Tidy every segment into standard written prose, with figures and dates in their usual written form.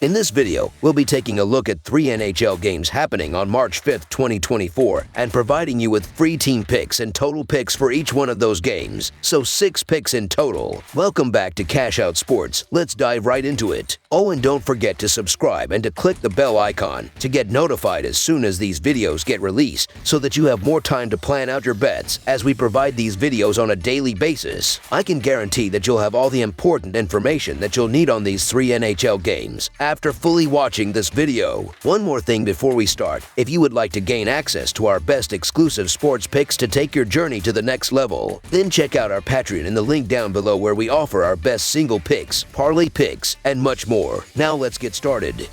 In this video, we'll be taking a look at 3 NHL games happening on March 5th, 2024, and providing you with free team picks and total picks for each one of those games, so 6 picks in total. Welcome back to Cash Out Sports. Let's dive right into it. Oh, and don't forget to subscribe and to click the bell icon to get notified as soon as these videos get released, so that you have more time to plan out your bets as we provide these videos on a daily basis. I can guarantee that you'll have all the important information that you'll need on these 3 NHL games after fully watching this video. One more thing before we start: if you would like to gain access to our best exclusive sports picks to take your journey to the next level, then check out our Patreon in the link down below, where we offer our best single picks, parlay picks, and much more. Now let's get started.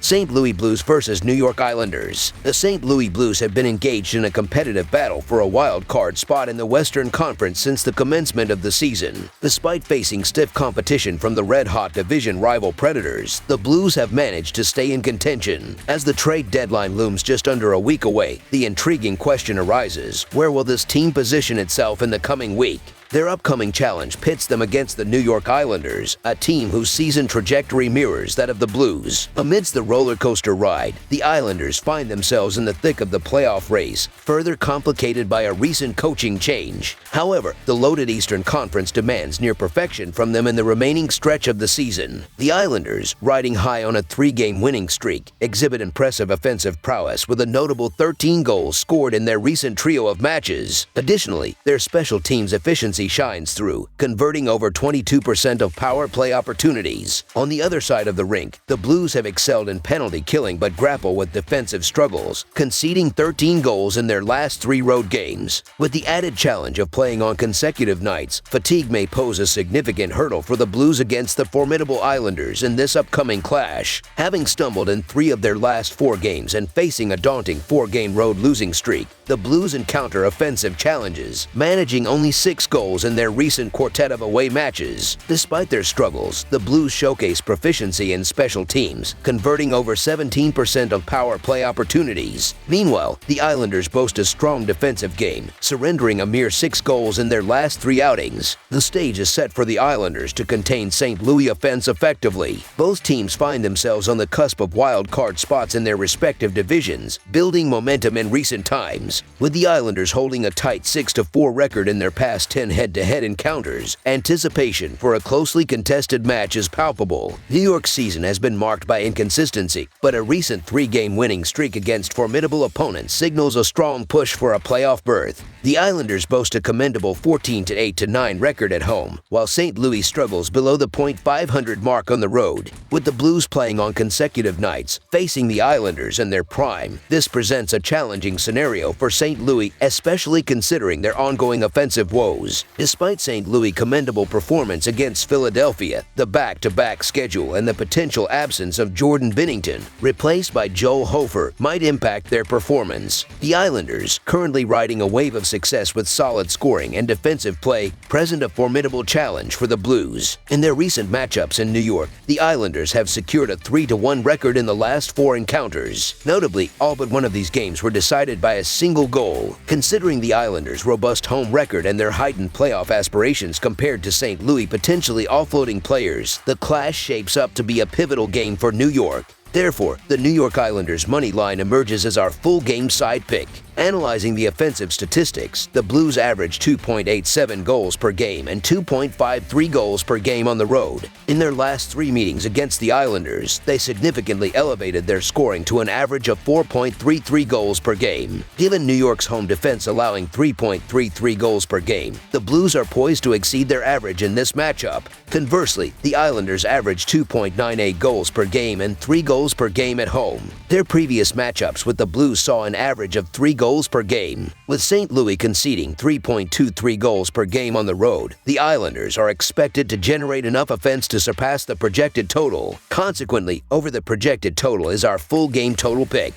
St. Louis Blues versus New York Islanders. The St. Louis Blues have been engaged in a competitive battle for a wild card spot in the Western Conference since the commencement of the season. Despite facing stiff competition from the red-hot division rival Predators, the Blues have managed to stay in contention. As the trade deadline looms just under a week away, the intriguing question arises: where will this team position itself in the coming week? Their upcoming challenge pits them against the New York Islanders, a team whose season trajectory mirrors that of the Blues. Amidst the roller coaster ride, the Islanders find themselves in the thick of the playoff race, further complicated by a recent coaching change. However, the loaded Eastern Conference demands near perfection from them in the remaining stretch of the season. The Islanders, riding high on a 3-game winning streak, exhibit impressive offensive prowess with a notable 13 goals scored in their recent trio of matches. Additionally, their special teams efficiency shines through, converting over 22% of power play opportunities. On the other side of the rink, the Blues have excelled in penalty killing but grapple with defensive struggles, conceding 13 goals in their last 3 road games. With the added challenge of playing on consecutive nights, fatigue may pose a significant hurdle for the Blues against the formidable Islanders in this upcoming clash. Having stumbled in 3 of their last 4 games and facing a daunting 4-game road losing streak, the Blues encounter offensive challenges, managing only 6 goals in their recent quartet of away matches. Despite their struggles, the Blues showcase proficiency in special teams, converting over 17% of power play opportunities. Meanwhile, the Islanders boast a strong defensive game, surrendering a mere 6 goals in their last 3 outings. The stage is set for the Islanders to contain St. Louis offense effectively. Both teams find themselves on the cusp of wild card spots in their respective divisions, building momentum in recent times. With the Islanders holding a tight 6-4 record in their past 10 head-to-head encounters, anticipation for a closely contested match is palpable. New York's season has been marked by inconsistency, but a recent 3-game winning streak against formidable opponents signals a strong push for a playoff berth. The Islanders boast a commendable 14-8-9 record at home, while St. Louis struggles below the .500 mark on the road. With the Blues playing on consecutive nights, facing the Islanders in their prime, this presents a challenging scenario for St. Louis, especially considering their ongoing offensive woes. Despite St. Louis' commendable performance against Philadelphia, the back-to-back schedule and the potential absence of Jordan Binnington, replaced by Joel Hofer, might impact their performance. The Islanders, currently riding a wave of success with solid scoring and defensive play, present a formidable challenge for the Blues. In their recent matchups in New York, the Islanders have secured a 3-1 record in the last 4 encounters. Notably, all but one of these games were decided by a single goal. Considering the Islanders' robust home record and their heightened playoff aspirations compared to St. Louis potentially offloading players, the clash shapes up to be a pivotal game for New York. Therefore, the New York Islanders money line emerges as our full game side pick. Analyzing the offensive statistics, the Blues average 2.87 goals per game and 2.53 goals per game on the road. In their last 3 meetings against the Islanders, they significantly elevated their scoring to an average of 4.33 goals per game. Given New York's home defense allowing 3.33 goals per game, the Blues are poised to exceed their average in this matchup. Conversely, the Islanders average 2.98 goals per game and 3 goals per game at home. Their previous matchups with the Blues saw an average of 3 goals per game. With St. Louis conceding 3.23 goals per game on the road, the Islanders are expected to generate enough offense to surpass the projected total. Consequently, over the projected total is our full game total pick.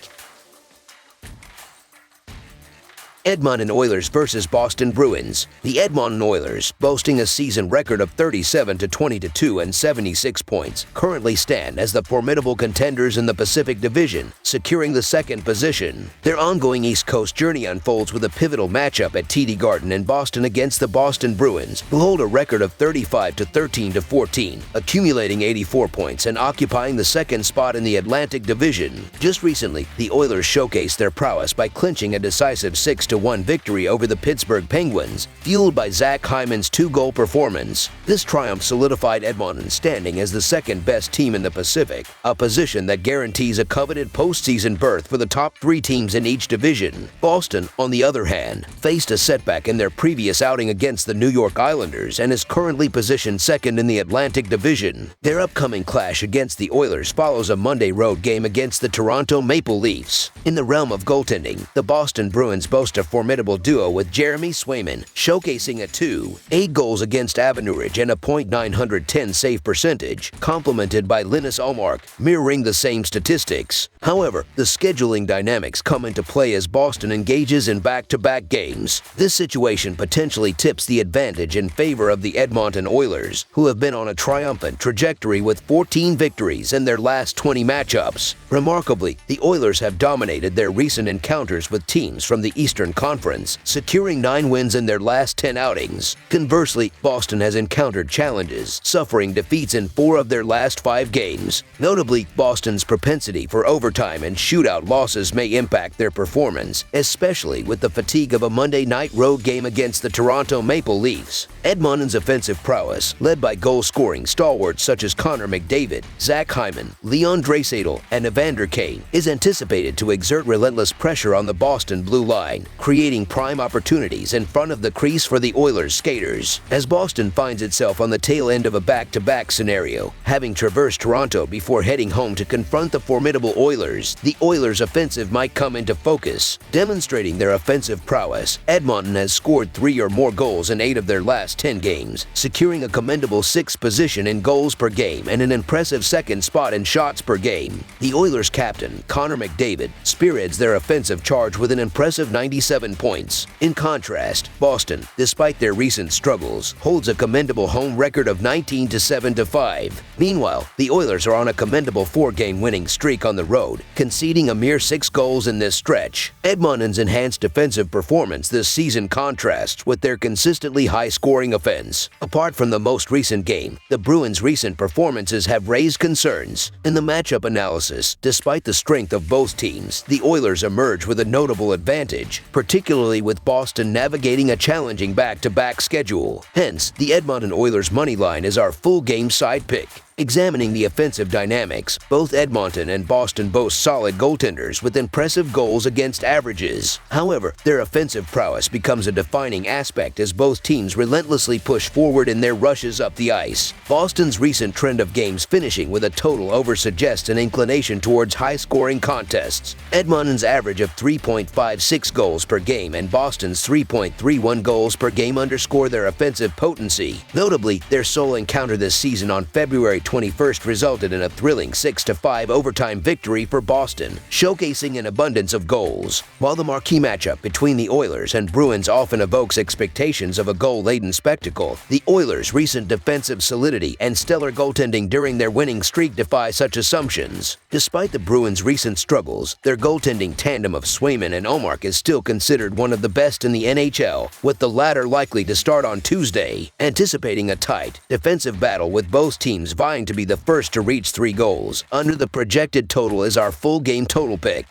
Edmonton Oilers versus Boston Bruins. The Edmonton Oilers, boasting a season record of 37-20-2 and 76 points, currently stand as the formidable contenders in the Pacific Division, securing the second position. Their ongoing East Coast journey unfolds with a pivotal matchup at TD Garden in Boston against the Boston Bruins, who hold a record of 35-13-14, accumulating 84 points and occupying the second spot in the Atlantic Division. Just recently, the Oilers showcased their prowess by clinching a decisive 6-1 victory over the Pittsburgh Penguins, fueled by Zach Hyman's 2-goal performance. This triumph solidified Edmonton's standing as the second-best team in the Pacific, a position that guarantees a coveted postseason berth for the top 3 teams in each division. Boston, on the other hand, faced a setback in their previous outing against the New York Islanders and is currently positioned second in the Atlantic Division. Their upcoming clash against the Oilers follows a Monday road game against the Toronto Maple Leafs. In the realm of goaltending, the Boston Bruins boast a formidable duo with Jeremy Swayman, showcasing a 2.8 goals against average and a .910 save percentage, complemented by Linus Ullmark, mirroring the same statistics. However, the scheduling dynamics come into play as Boston engages in back-to-back games. This situation potentially tips the advantage in favor of the Edmonton Oilers, who have been on a triumphant trajectory with 14 victories in their last 20 matchups. Remarkably, the Oilers have dominated their recent encounters with teams from the Eastern Conference, securing 9 wins in their last 10 outings. Conversely, Boston has encountered challenges, suffering defeats in 4 of their last 5 games. Notably, Boston's propensity for overtime and shootout losses may impact their performance, especially with the fatigue of a Monday night road game against the Toronto Maple Leafs. Edmonton's offensive prowess, led by goal-scoring stalwarts such as Connor McDavid, Zach Hyman, Leon Draisaitl, and Evander Kane, is anticipated to exert relentless pressure on the Boston blue line, creating prime opportunities in front of the crease for the Oilers skaters. As Boston finds itself on the tail end of a back-to-back scenario, having traversed Toronto before heading home to confront the formidable Oilers, the Oilers' offensive might come into focus. Demonstrating their offensive prowess, Edmonton has scored 3 or more goals in 8 of their last 10 games, securing a commendable 6th position in goals per game and an impressive second spot in shots per game. The Oilers' captain, Connor McDavid, spearheads their offensive charge with an impressive 97 points. In contrast, Boston, despite their recent struggles, holds a commendable home record of 19-7-5. Meanwhile, the Oilers are on a commendable 4-game winning streak on the road, conceding a mere 6 goals in this stretch. Edmonton's enhanced defensive performance this season contrasts with their consistently high-scoring offense. Apart from the most recent game, the Bruins' recent performances have raised concerns. In the matchup analysis, despite the strength of both teams, the Oilers emerge with a notable advantage, particularly with Boston navigating a challenging back-to-back schedule. Hence, the Edmonton Oilers money line is our full game side pick. Examining the offensive dynamics, both Edmonton and Boston boast solid goaltenders with impressive goals against averages. However, their offensive prowess becomes a defining aspect as both teams relentlessly push forward in their rushes up the ice. Boston's recent trend of games finishing with a total over suggests an inclination towards high-scoring contests. Edmonton's average of 3.56 goals per game and Boston's 3.31 goals per game underscore their offensive potency. Notably, their sole encounter this season on February 21st resulted in a thrilling 6-5 overtime victory for Boston, showcasing an abundance of goals. While the marquee matchup between the Oilers and Bruins often evokes expectations of a goal-laden spectacle, the Oilers' recent defensive solidity and stellar goaltending during their winning streak defy such assumptions. Despite the Bruins' recent struggles, their goaltending tandem of Swayman and Ullmark is still considered one of the best in the NHL, with the latter likely to start on Tuesday. Anticipating a tight, defensive battle with both teams vying to be the first to reach 3 goals. Under the projected total is our full game total pick.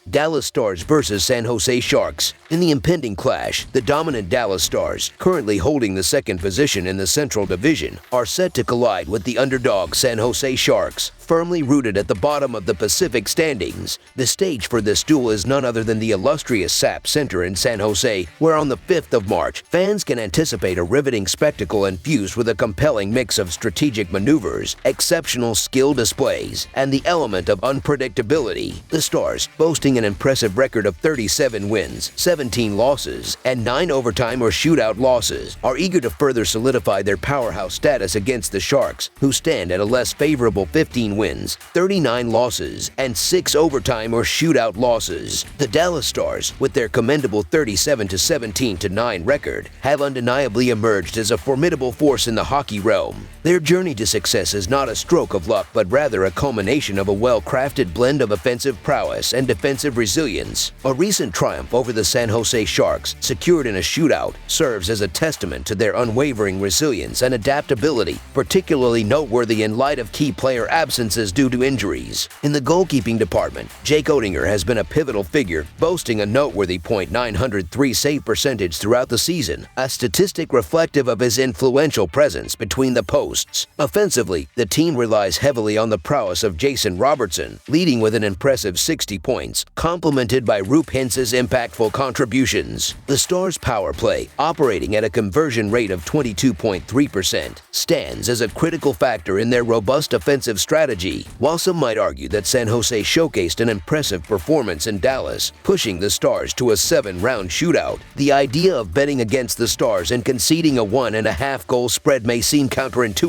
Dallas Stars versus San Jose Sharks. In the impending clash, the dominant Dallas Stars, currently holding the second position in the Central Division, are set to collide with the underdog San Jose Sharks, firmly rooted at the bottom of the Pacific standings. The stage for this duel is none other than the illustrious SAP Center in San Jose, where on the 5th of March, fans can anticipate a riveting spectacle infused with a compelling mix of strategic maneuvers, exceptional skill displays, and the element of unpredictability. The Stars, boasting boasting an impressive record of 37 wins, 17 losses, and 9 overtime or shootout losses, are eager to further solidify their powerhouse status against the Sharks, who stand at a less favorable 15 wins, 39 losses, and 6 overtime or shootout losses. The Dallas Stars, with their commendable 37-17-9 record, have undeniably emerged as a formidable force in the hockey realm. Their journey to success is not a stroke of luck, but rather a culmination of a well-crafted blend of offensive prowess and defensive resilience. A recent triumph over the San Jose Sharks, secured in a shootout, serves as a testament to their unwavering resilience and adaptability, particularly noteworthy in light of key player absences due to injuries. In the goalkeeping department, Jake Oettinger has been a pivotal figure, boasting a noteworthy .903 save percentage throughout the season, a statistic reflective of his influential presence between the posts. Offensively, the team relies heavily on the prowess of Jason Robertson, leading with an impressive 60 points, complemented by Rupe Hintz's impactful contributions. The Stars' power play, operating at a conversion rate of 22.3%, stands as a critical factor in their robust offensive strategy. While some might argue that San Jose showcased an impressive performance in Dallas, pushing the Stars to a 7-round shootout, the idea of betting against the Stars and conceding a 1.5-goal spread may seem counterintuitive.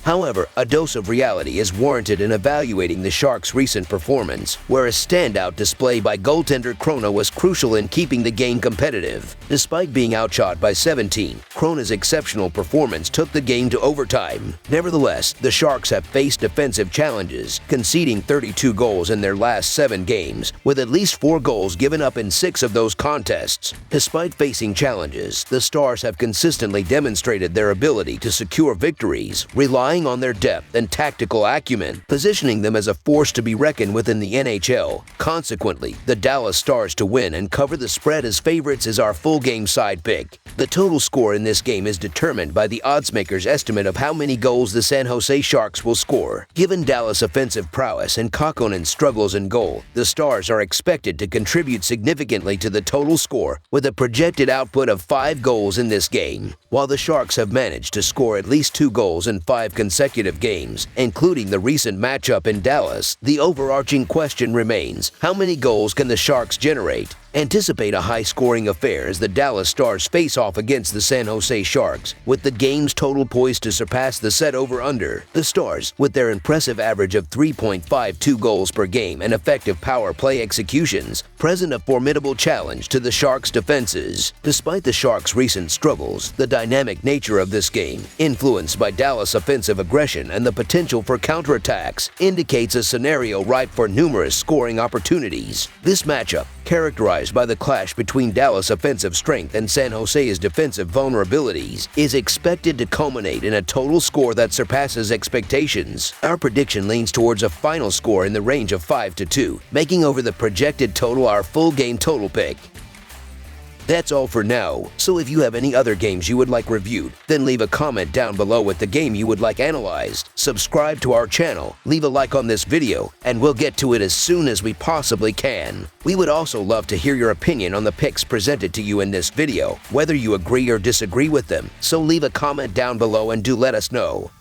However, a dose of reality is warranted in evaluating the Sharks' recent performance, where a standout display by goaltender Krona was crucial in keeping the game competitive. Despite being outshot by 17, Krona's exceptional performance took the game to overtime. Nevertheless, the Sharks have faced defensive challenges, conceding 32 goals in their last 7 games, with at least 4 goals given up in 6 of those contests. Despite facing challenges, the Stars have consistently demonstrated their ability to secure victories, relying on their depth and tactical acumen, positioning them as a force to be reckoned with in the NHL. Consequently, the Dallas Stars to win and cover the spread as favorites is our full game side pick. The total score in this game is determined by the oddsmakers' estimate of how many goals the San Jose Sharks will score. Given Dallas' offensive prowess and Kakkonen's struggles in goal, the Stars are expected to contribute significantly to the total score, with a projected output of 5 goals in this game. While the Sharks have managed to score at least 2 goals in 5 consecutive games, including the recent matchup in Dallas, the overarching question remains: how many goals can the Sharks generate? Anticipate a high-scoring affair as the Dallas Stars face off against the San Jose Sharks, with the game's total poised to surpass the set over-under. The Stars, with their impressive average of 3.52 goals per game and effective power play executions, present a formidable challenge to the Sharks' defenses. Despite the Sharks' recent struggles, the dynamic nature of this game, influenced by Dallas' offensive aggression and the potential for counterattacks, indicates a scenario ripe for numerous scoring opportunities. This matchup, characterized by the clash between Dallas' offensive strength and San Jose's defensive vulnerabilities, is expected to culminate in a total score that surpasses expectations. Our prediction leans towards a final score in the range of 5-2, making over the projected total our full game total pick. That's all for now, so if you have any other games you would like reviewed, then leave a comment down below with the game you would like analyzed. Subscribe to our channel, leave a like on this video, and we'll get to it as soon as we possibly can. We would also love to hear your opinion on the picks presented to you in this video, whether you agree or disagree with them, so leave a comment down below and do let us know.